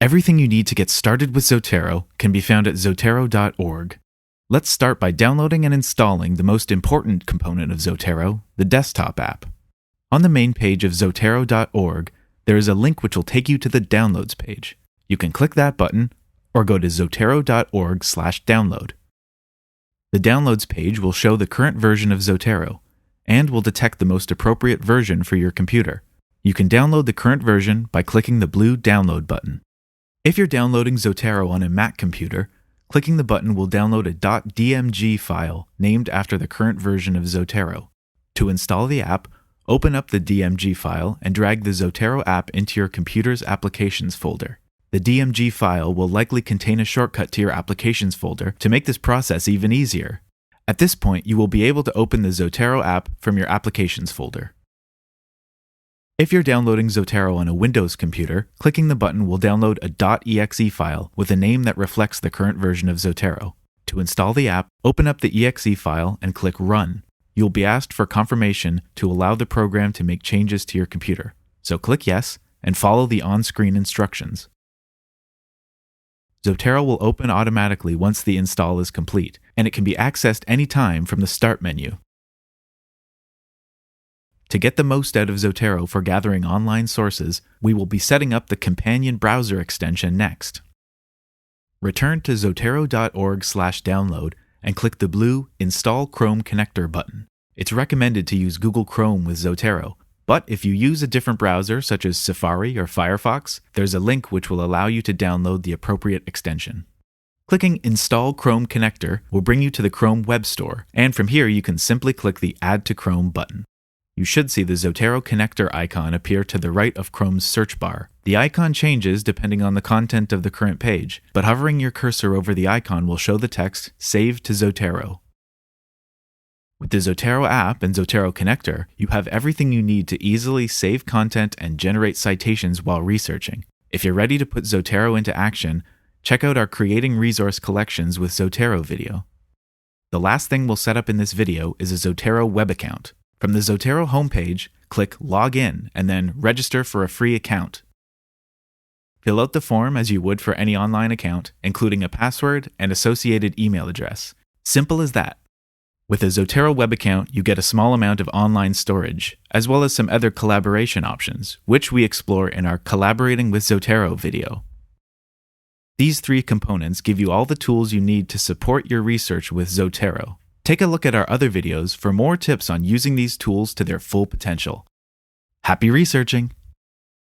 Everything you need to get started with Zotero can be found at Zotero.org. Let's start by downloading and installing the most important component of Zotero, the desktop app. On the main page of Zotero.org, there is a link which will take you to the Downloads page. You can click that button or go to Zotero.org/download. The Downloads page will show the current version of Zotero and will detect the most appropriate version for your computer. You can download the current version by clicking the blue Download button. If you're downloading Zotero on a Mac computer, clicking the button will download a .dmg file named after the current version of Zotero. To install the app, open up the DMG file and drag the Zotero app into your computer's Applications folder. The DMG file will likely contain a shortcut to your Applications folder to make this process even easier. At this point, you will be able to open the Zotero app from your Applications folder. If you're downloading Zotero on a Windows computer, clicking the button will download a .exe file with a name that reflects the current version of Zotero. To install the app, open up the exe file and click Run. You'll be asked for confirmation to allow the program to make changes to your computer. So click Yes and follow the on-screen instructions. Zotero will open automatically once the install is complete, and it can be accessed anytime from the Start menu. To get the most out of Zotero for gathering online sources, we will be setting up the companion browser extension next. Return to Zotero.org/download and click the blue Install Chrome Connector button. It's recommended to use Google Chrome with Zotero, but if you use a different browser such as Safari or Firefox, there's a link which will allow you to download the appropriate extension. Clicking Install Chrome Connector will bring you to the Chrome Web Store, and from here you can simply click the Add to Chrome button. You should see the Zotero connector icon appear to the right of Chrome's search bar. The icon changes depending on the content of the current page, but hovering your cursor over the icon will show the text Save to Zotero. With the Zotero app and Zotero connector, you have everything you need to easily save content and generate citations while researching. If you're ready to put Zotero into action, check out our Creating Resource Collections with Zotero video. The last thing we'll set up in this video is a Zotero web account. From the Zotero homepage, click Log In and then Register for a free account. Fill out the form as you would for any online account, including a password and associated email address. Simple as that. With a Zotero web account, you get a small amount of online storage, as well as some other collaboration options, which we explore in our Collaborating with Zotero video. These three components give you all the tools you need to support your research with Zotero. Take a look at our other videos for more tips on using these tools to their full potential. Happy researching!